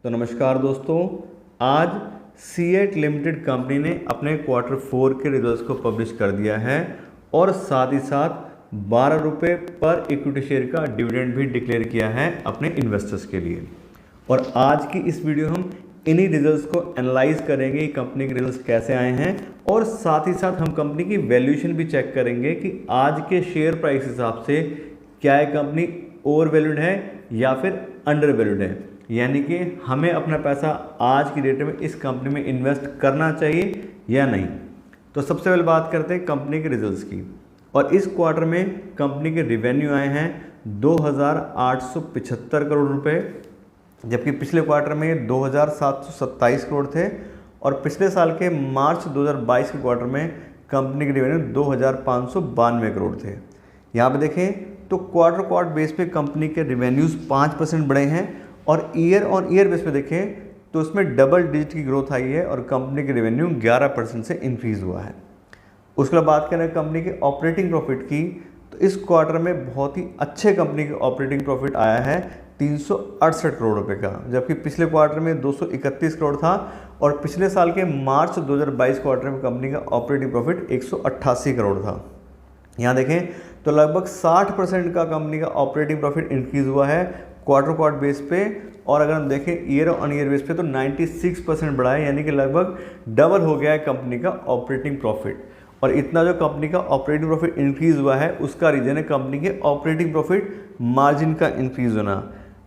तो नमस्कार दोस्तों, आज सीएट लिमिटेड कंपनी ने अपने क्वार्टर 4 के रिजल्ट्स को पब्लिश कर दिया है और साथ ही साथ 12 रुपये पर इक्विटी शेयर का डिविडेंड भी डिक्लेयर किया है अपने इन्वेस्टर्स के लिए। और आज की इस वीडियो हम इन्हीं रिजल्ट्स को एनालाइज करेंगे, कंपनी के रिजल्ट्स कैसे आए हैं, और साथ ही साथ हम कंपनी की वैल्यूएशन भी चेक करेंगे कि आज के शेयर प्राइस हिसाब से क्या ये कंपनी ओवर वैल्यूड है या फिर अंडर वैल्यूड है, यानी कि हमें अपना पैसा आज की डेट में इस कंपनी में इन्वेस्ट करना चाहिए या नहीं। तो सबसे पहले बात करते हैं कंपनी के रिजल्ट्स की। और इस क्वार्टर में कंपनी के रिवेन्यू आए हैं 2875 करोड़ रुपए, जबकि पिछले क्वार्टर में 2727 करोड़ थे। और पिछले साल के मार्च 2022 के क्वार्टर में कंपनी के रिवेन्यू 2592 करोड़ थे। यहाँ पे देखें तो क्वार्टर बेस पे कंपनी के रिवेन्यूज़ 5% बढ़े हैं, और ईयर ऑन ईयर बेस पे देखें तो उसमें डबल डिजिट की ग्रोथ आई है और कंपनी के रेवेन्यू 11% से इंक्रीज़ हुआ है। उसके बाद बात करें कंपनी के ऑपरेटिंग प्रॉफिट की, तो इस क्वार्टर में बहुत ही अच्छे कंपनी के ऑपरेटिंग प्रॉफिट आया है 368 करोड़ रुपए का, जबकि पिछले क्वार्टर में 231 करोड़ था। और पिछले साल के मार्च 2022 क्वार्टर में कंपनी का ऑपरेटिंग प्रॉफिट 188 करोड़ था। यहाँ देखें तो लगभग 60% का कंपनी का ऑपरेटिंग प्रॉफिट इंक्रीज़ हुआ है क्वार्टर बेस पे। और अगर हम देखें ईयर ऑन ईयर बेस पे तो 96% बढ़ा है, यानी कि लगभग डबल हो गया है कंपनी का ऑपरेटिंग प्रॉफिट। और इतना जो कंपनी का ऑपरेटिंग प्रॉफिट इंक्रीज़ हुआ है उसका रीज़न है कंपनी के ऑपरेटिंग प्रॉफिट मार्जिन का इंक्रीज़ होना।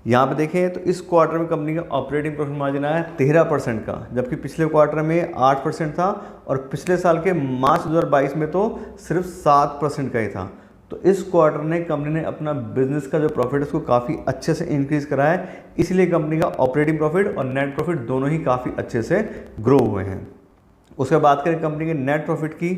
यहाँ पे देखें तो इस क्वार्टर में कंपनी का ऑपरेटिंग प्रॉफिट मार्जिन आया 13% का, जबकि पिछले क्वार्टर में 8% था, और पिछले साल के मार्च 2022 में तो सिर्फ 7% का ही था। तो इस क्वार्टर ने कंपनी ने अपना बिजनेस का जो प्रॉफिट है उसको काफ़ी अच्छे से इंक्रीज़ करा है, इसलिए कंपनी का ऑपरेटिंग प्रॉफिट और नेट प्रॉफिट दोनों ही काफ़ी अच्छे से ग्रो हुए हैं। उसके बाद करें कंपनी के नेट प्रॉफिट की,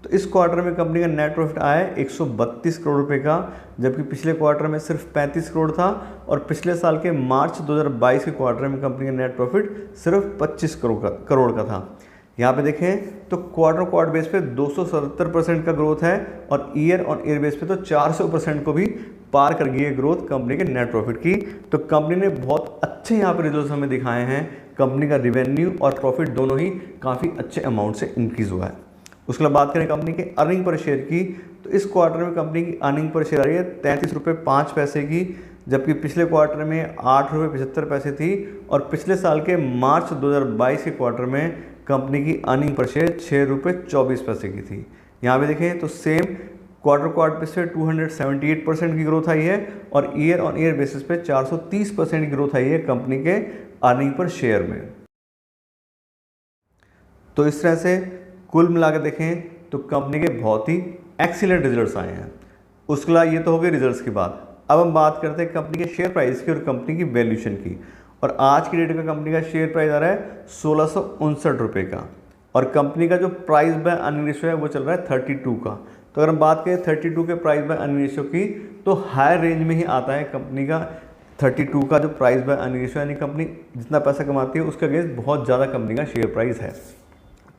तो इस क्वार्टर में कंपनी का नेट प्रॉफिट आया है 132 करोड़ रुपए का, जबकि पिछले क्वार्टर में सिर्फ 35 करोड़ था। और पिछले साल के मार्च 2022 के क्वार्टर में कंपनी का नेट प्रॉफिट सिर्फ 25 करोड़ का था। यहाँ पे देखें तो क्वार्टर बेस पे 277% का ग्रोथ है, और ईयर ऑन ईयर बेस पे तो 400% को भी पार कर गई है ग्रोथ कंपनी के नेट प्रॉफिट की। तो कंपनी ने बहुत अच्छे यहाँ पे रिजल्ट्स हमें दिखाए हैं। कंपनी का रिवेन्यू और प्रॉफिट दोनों ही काफ़ी अच्छे अमाउंट से इंक्रीज़ हुआ है। उसके बाद बात करें कंपनी के अर्निंग पर शेयर की, तो इस क्वार्टर में कंपनी की अर्निंग पर शेयर आ रही है 33 रुपये 5 पैसे की, जबकि पिछले क्वार्टर में 8 रुपये 75 पैसे थी। और पिछले साल के मार्च 2022 के क्वार्टर में कंपनी की अर्निंग पर शेयर 6 रुपये 24 पैसे की थी। यहाँ पे देखें तो सेम क्वार्टर बेसिस पे 278% की ग्रोथ आई है, और ईयर ऑन ईयर बेसिस पे 430% की ग्रोथ आई है कंपनी के अर्निंग पर शेयर में। तो इस तरह से कुल मिला के देखें तो कंपनी के बहुत ही एक्सीलेंट रिजल्ट्स आए हैं। उसके बाद ये तो हो गई रिजल्ट्स की बात। अब हम बात करते हैं कंपनी के शेयर प्राइस की और कंपनी की वैल्यूएशन की। और आज की डेट का कंपनी का शेयर प्राइस आ रहा है 1659 रुपये का, और कंपनी का जो प्राइस बाय अर्निंग रेशियो है वो चल रहा है 32 का। तो अगर हम बात करें 32 के प्राइस बाय अर्निंग रेशियो की, तो हायर रेंज में ही आता है कंपनी का 32 का जो प्राइस बाय अर्निंग रेशियो, यानी कंपनी जितना पैसा कमाती है उसके अगेंस्ट बहुत ज़्यादा कंपनी का शेयर प्राइस है।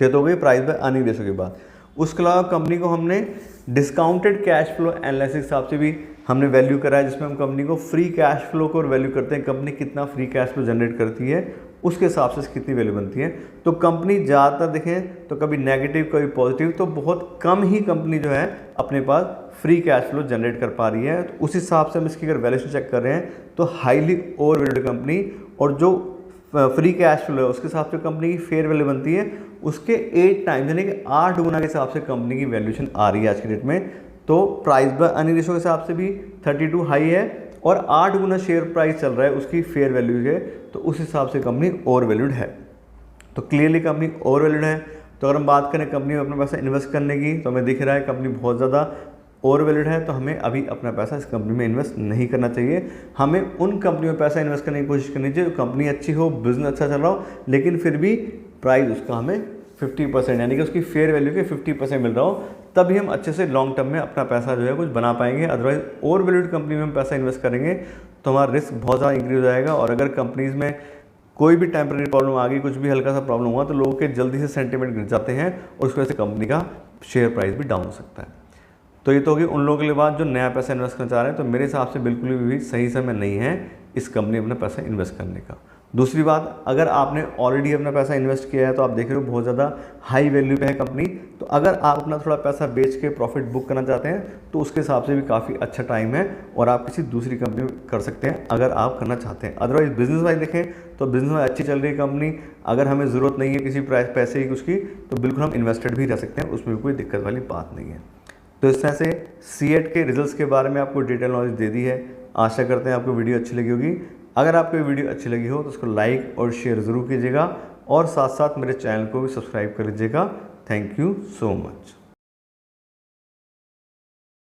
तो हो गई प्राइस बाय अर्निंग रेशियो के बाद। उसके अलावा कंपनी को हमने डिस्काउंटेड कैश फ्लो एनालिसिस के हिसाब से भी हमने वैल्यू करा है, जिसमें हम कंपनी को फ्री कैश फ्लो को वैल्यू करते हैं, कंपनी कितना फ्री कैश फ्लो जनरेट करती है उसके हिसाब से कितनी वैल्यू बनती है। तो कंपनी ज़्यादातर देखें तो कभी नेगेटिव कभी पॉजिटिव, तो बहुत कम ही कंपनी जो है अपने पास फ्री कैश फ्लो जनरेट कर पा रही है। तो उस हिसाब से हम इसकी अगर वैल्यूएशन चेक कर रहे हैं तो हाईली ओवर वैल्यूड कंपनी, और जो फ्री कैश फ्लो है उसके हिसाब से कंपनी की फेयर वैल्यू बनती है उसके 8 टाइम्स, यानी कि 8 गुना के हिसाब से कंपनी की वैल्यूएशन आ रही है आज की डेट में। तो प्राइस बाय अर्निंग रेशियो के हिसाब से भी 32 हाई है, और 8 गुना शेयर प्राइस चल रहा है उसकी फेयर वैल्यू है, तो उस हिसाब से कंपनी ओवर वैल्यूड है। तो क्लियरली कंपनी ओवर वैल्यूड है। तो अगर हम बात करें कंपनी में अपना पैसा इन्वेस्ट करने की, तो हमें दिख रहा है कंपनी बहुत ज़्यादा ओवर वैल्यूड है, तो हमें अभी अपना पैसा इस कंपनी में इन्वेस्ट नहीं करना चाहिए। हमें उन कंपनी में पैसा इन्वेस्ट करने की कोशिश करनी चाहिए जो कंपनी अच्छी हो, बिजनेस अच्छा चल रहा हो, लेकिन फिर भी प्राइस उसका हमें 50%, यानी कि उसकी फेयर वैल्यू के 50% मिल रहा हो, तभी हम अच्छे से लॉन्ग टर्म में अपना पैसा जो है कुछ बना पाएंगे। अदरवाइज ओवर वैल्यूड कंपनी में हम पैसा इन्वेस्ट करेंगे तो हमारा रिस्क बहुत ज़्यादा इंक्रीज हो जाएगा। और अगर कंपनीज़ में कोई भी टेम्परेरी प्रॉब्लम आ गई, कुछ भी हल्का सा प्रॉब्लम हुआ, तो लोगों के जल्दी से सेंटिमेंट गिर जाते हैं, और उसकी वजह से कंपनी का शेयर प्राइस भी डाउन हो सकता है। तो ये तो होगी उन लोगों के लिए बात जो नया पैसा इन्वेस्ट करना चाह रहे हैं। तो मेरे हिसाब से बिल्कुल भी सही समय नहीं है इस कंपनी में अपना पैसा इन्वेस्ट करने का। दूसरी बात, अगर आपने ऑलरेडी अपना पैसा इन्वेस्ट किया है तो आप देख रहे हो बहुत ज़्यादा हाई वैल्यू पे है कंपनी, तो अगर आप अपना थोड़ा पैसा बेच के प्रॉफिट बुक करना चाहते हैं तो उसके हिसाब से भी काफ़ी अच्छा टाइम है और आप किसी दूसरी कंपनी में कर सकते हैं अगर आप करना चाहते हैं। अदरवाइज बिजनेस वाइज देखें तो बिजनेस में अच्छी चल रही है कंपनी, अगर हमें ज़रूरत नहीं है किसी पैसे की उसकी तो बिल्कुल हम इन्वेस्टेड भी रह सकते हैं, उसमें भी कोई दिक्कत वाली बात नहीं है। तो इस तरह से सीएट के रिजल्ट्स के बारे में आपको डिटेल नॉलेज दे दी है। आशा करते हैं आपको वीडियो अच्छी लगी होगी। अगर आपको ये वीडियो अच्छी लगी हो तो उसको लाइक और शेयर ज़रूर कीजिएगा और साथ साथ मेरे चैनल को भी सब्सक्राइब कर लीजिएगा। Thank you so much.